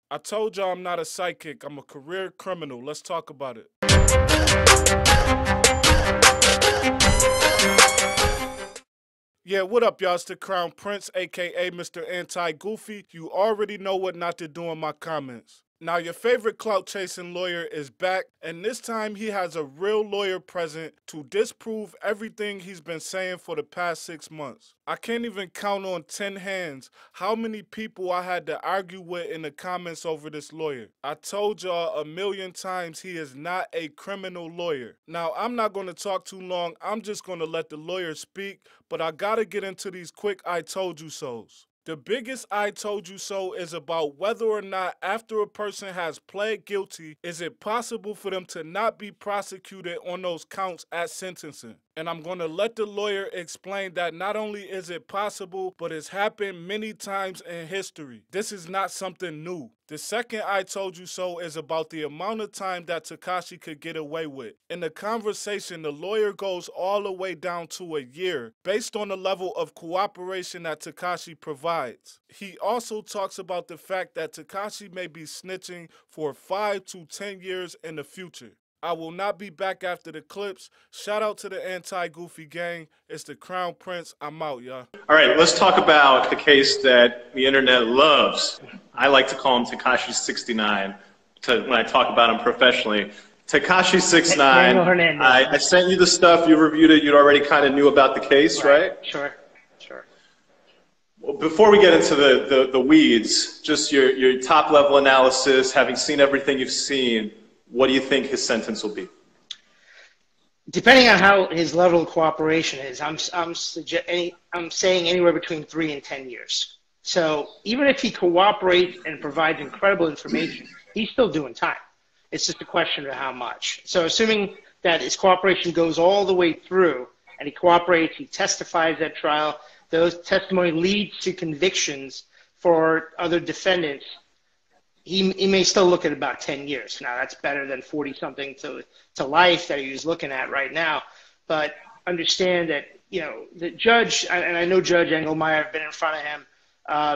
I told y'all I'm not a psychic. I'm a career criminal. Let's talk about it. Yeah, what up, y'all? It's the Crown Prince, aka Mr. Anti-Goofy. You already know what not to do in my comments. Now, your favorite clout-chasing lawyer is back, and this time he has a real lawyer present to disprove everything he's been saying for the past 6 months. I can't even count on 10 hands how many people I had to argue with in the comments over this lawyer. I told y'all a million times he is not a criminal lawyer. Now, I'm not going to talk too long. I'm just going to let the lawyer speak, but I gotta get into these quick I told you so's. The biggest I told you so is about whether or not after a person has pled guilty, is it possible for them to not be prosecuted on those counts at sentencing. And I'm going to let the lawyer explain that not only is it possible, but it's happened many times in history. This is not something new. The second I told you so is about the amount of time that Tekashi could get away with. In the conversation, the lawyer goes all the way down to a year, based on the level of cooperation that Tekashi provides. He also talks about the fact that Tekashi may be snitching for 5 to 10 years in the future. I will not be back after the clips. Shout out to the Anti-Goofy gang. It's the Crown Prince. I'm out, y'all. All right, let's talk about the case that the internet loves. I like to call him Tekashi69 when I talk about him professionally. Tekashi69, I sent you the stuff, you reviewed it, you already kind of knew about the case, right? Sure. Well, before we get into the weeds, just your top level analysis, having seen everything you've seen, what do you think his sentence will be? Depending on how his level of cooperation is, I'm saying anywhere between 3 and 10 years. So even if he cooperates and provides incredible information, he's still doing time. It's just a question of how much. So assuming that his cooperation goes all the way through and he cooperates, he testifies at trial, those testimony leads to convictions for other defendants, he may still look at about 10 years. Now, that's better than 40-something to life that he's looking at right now. But understand that, you know, the judge, and I know Judge Engelmeyer, I've been in front of him,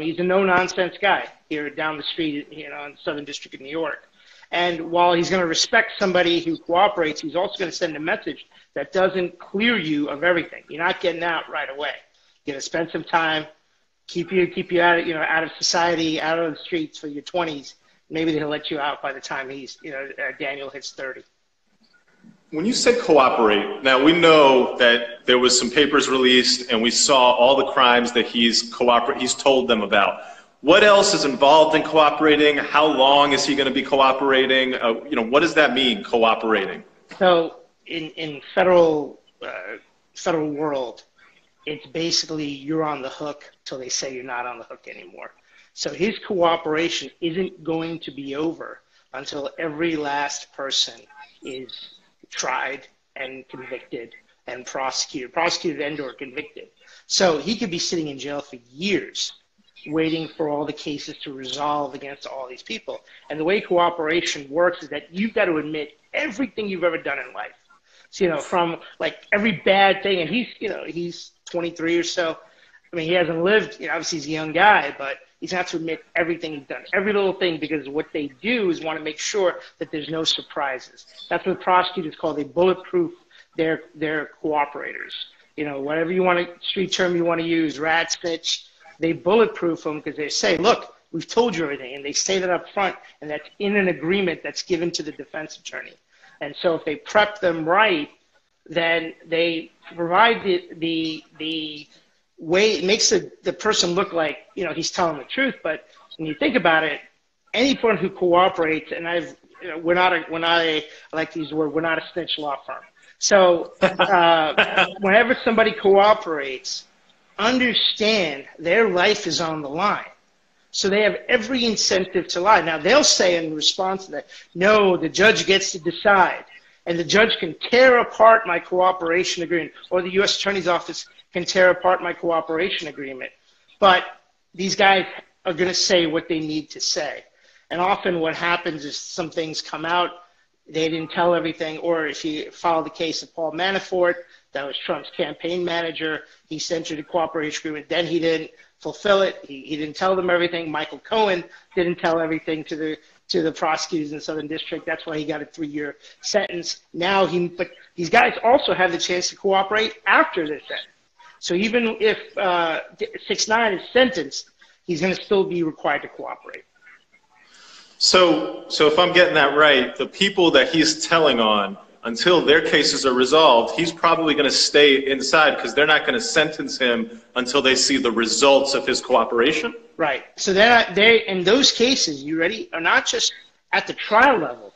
he's a no-nonsense guy here down the street, you know, in the Southern District of New York. And while he's going to respect somebody who cooperates, he's also going to send a message that doesn't clear you of everything. You're not getting out right away. You're going to spend some time, keep you out of, you know, out of society, out of the streets for your 20s. Maybe they'll let you out by the time he's, you know, Daniel hits 30. When you say cooperate, now we know that there was some papers released and we saw all the crimes that he's told them about. What else is involved in cooperating? How long is he going to be cooperating? You know, what does that mean, cooperating? So in federal world, it's basically you're on the hook till they say you're not on the hook anymore. So his cooperation isn't going to be over until every last person is tried and convicted and prosecuted and or convicted. So he could be sitting in jail for years waiting for all the cases to resolve against all these people. And the way cooperation works is that you've got to admit everything you've ever done in life. So, you know, from like every bad thing, and he's, you know, he's 23 or so. I mean, he hasn't lived, you know, obviously he's a young guy, but he's got to admit everything he's done, every little thing, because what they do is want to make sure that there's no surprises. That's what prosecutors call, they bulletproof their cooperators. You know, whatever you want to, street term you want to use, rat, snitch, they bulletproof them because they say, look, we've told you everything, and they say that up front, and that's in an agreement that's given to the defense attorney. And so if they prep them right, then they provide the way, it makes the person look like, you know, he's telling the truth. But when you think about it, anyone who cooperates, and you know, we're not a, I like to use the word, we're not a snitch law firm. So whenever somebody cooperates, understand their life is on the line. So they have every incentive to lie. Now, they'll say in response to that, no, the judge gets to decide. And the judge can tear apart my cooperation agreement, or the U.S. Attorney's Office can tear apart my cooperation agreement. But these guys are going to say what they need to say. And often what happens is some things come out, they didn't tell everything, or if you follow the case of Paul Manafort, that was Trump's campaign manager, he censored a cooperation agreement, then he didn't. fulfill it. He didn't tell them everything. Michael Cohen didn't tell everything to the prosecutors in the Southern District. That's why he got a 3-year sentence. But these guys also have the chance to cooperate after this sentence. So even if 6ix9ine is sentenced, he's going to still be required to cooperate. So if I'm getting that right, the people that he's telling on, until their cases are resolved, he's probably going to stay inside because they're not going to sentence him until they see the results of his cooperation? Right. So they in those cases, you ready, are not just at the trial level,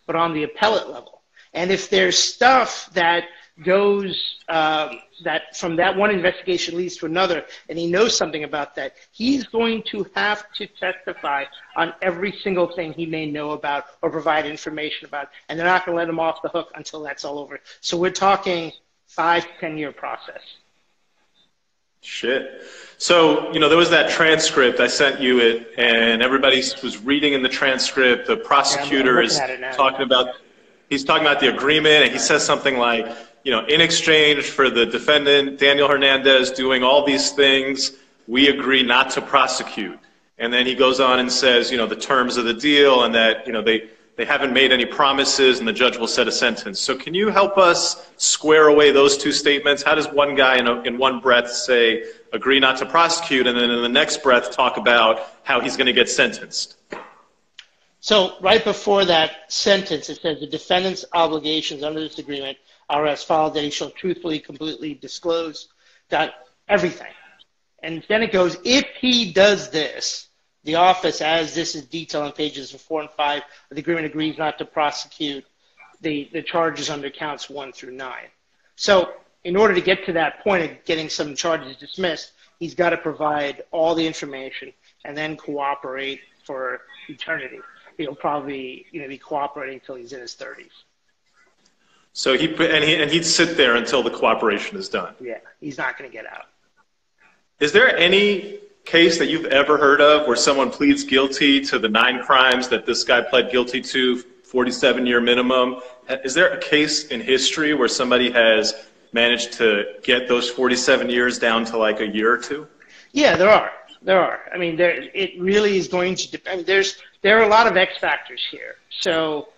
but on the appellate level. And if there's stuff that goes, that from that one investigation leads to another, and he knows something about that, he's going to have to testify on every single thing he may know about or provide information about, and they're not going to let him off the hook until that's all over. So we're talking 5 to 10 year process. Shit. So, there was that transcript, I sent you it, and everybody was reading in the transcript. The prosecutor is talking about, he's talking about the agreement, and he says something like, in exchange for the defendant, Daniel Hernandez, doing all these things, we agree not to prosecute. And then he goes on and says, the terms of the deal and that, they haven't made any promises and the judge will set a sentence. So can you help us square away those two statements? How does one guy in one breath say, agree not to prosecute, and then in the next breath talk about how he's going to get sentenced? So right before that sentence, it says the defendant's obligations under this agreement are as follows: that he shall truthfully, completely disclose everything. And then it goes, if he does this, the office, as this is detailed on pages 4 and 5 of the agreement, agrees not to prosecute the charges under counts 1 through 9. So in order to get to that point of getting some charges dismissed, he's got to provide all the information and then cooperate for eternity. He'll probably be cooperating until he's in his 30s. So he'd sit there until the cooperation is done. Yeah, he's not going to get out. Is there any case that you've ever heard of where someone pleads guilty to the 9 crimes that this guy pled guilty to, 47-year minimum? Is there a case in history where somebody has managed to get those 47 years down to like a year or 2? Yeah, there are. There are. I mean, it really is going to depend. There are a lot of X factors here. So,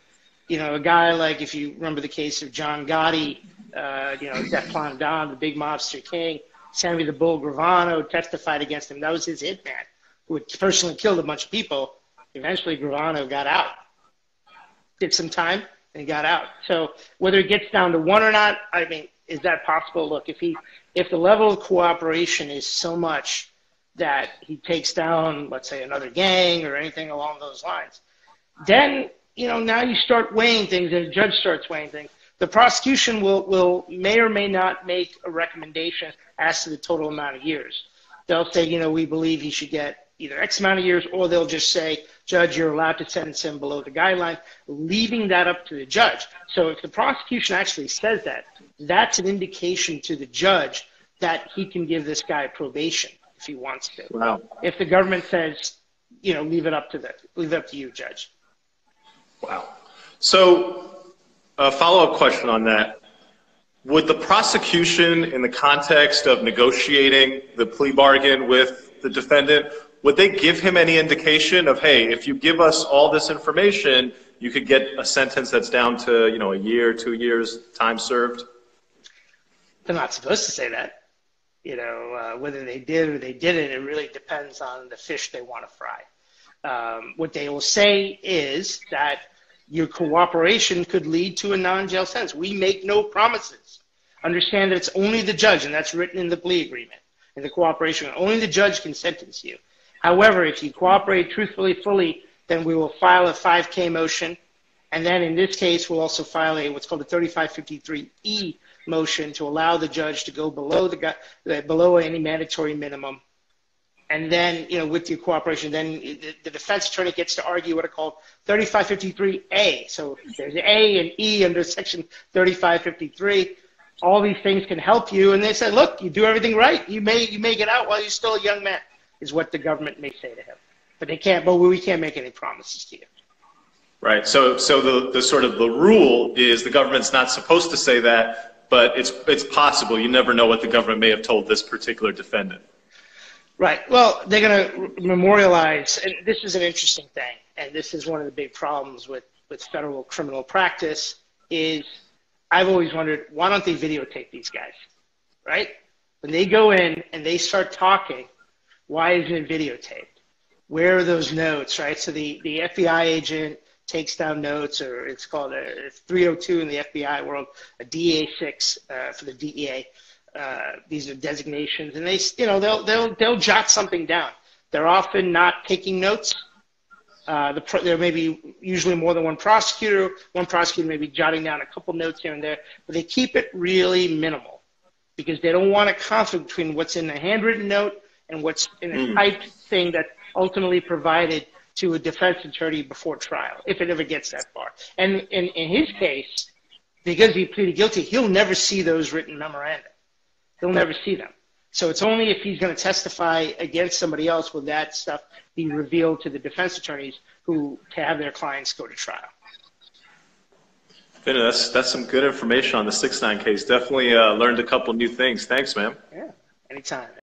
a guy like, if you remember the case of John Gotti, Teflon Don, the big mobster king, Sammy the Bull Gravano testified against him. That was his hitman, who had personally killed a bunch of people. Eventually, Gravano got out. Did some time, and he got out. So whether it gets down to 1 or not, I mean, is that possible? Look, if the level of cooperation is so much that he takes down, let's say, another gang or anything along those lines, then, now you start weighing things, and the judge starts weighing things. The prosecution may or may not make a recommendation as to the total amount of years. They'll say, we believe he should get either X amount of years, or they'll just say, Judge, you're allowed to sentence him below the guideline, leaving that up to the judge. So if the prosecution actually says that, that's an indication to the judge that he can give this guy probation if he wants to. Wow. If the government says, leave it up to you, Judge. Wow. So a follow-up question on that. Would the prosecution, in the context of negotiating the plea bargain with the defendant, would they give him any indication of, hey, if you give us all this information, you could get a sentence that's down to, a year, 2 years, time served? They're not supposed to say that. Whether they did or they didn't, it really depends on the fish they want to fry. What they will say is that your cooperation could lead to a non-jail sentence. We make no promises. Understand that it's only the judge, and that's written in the plea agreement, in the cooperation. Only the judge can sentence you. However, if you cooperate truthfully, fully, then we will file a 5K motion, and then in this case, we'll also file what's called a 3553E motion to allow the judge to go below any mandatory minimum. And then, with your cooperation, then the defense attorney gets to argue what are called 3553A. So there's A and E under Section 3553. All these things can help you. And they say, look, you do everything right. You may get out while you're still a young man, is what the government may say to him. But we can't make any promises to you. Right. So the sort of the rule is the government's not supposed to say that, but it's possible. You never know what the government may have told this particular defendant. Right. Well, they're going to memorialize, and this is an interesting thing, and this is one of the big problems with federal criminal practice is I've always wondered, why don't they videotape these guys, right? When they go in and they start talking, why isn't it videotaped? Where are those notes, right? So the FBI agent takes down notes, or it's called a 302 in the FBI world, a DA6 for the DEA. These are designations, and they'll jot something down. They're often not taking notes. There may be usually more than one prosecutor. One prosecutor may be jotting down a couple notes here and there, but they keep it really minimal because they don't want a conflict between what's in a handwritten note and what's in a typed thing that's ultimately provided to a defense attorney before trial, if it ever gets that far. And in his case, because he pleaded guilty, he'll never see those written memoranda. He'll never see them. So it's only if he's going to testify against somebody else will that stuff be revealed to the defense attorneys who to have their clients go to trial. Vinny, that's some good information on the 6ix9ine case. Definitely learned a couple new things. Thanks, man. Yeah, anytime.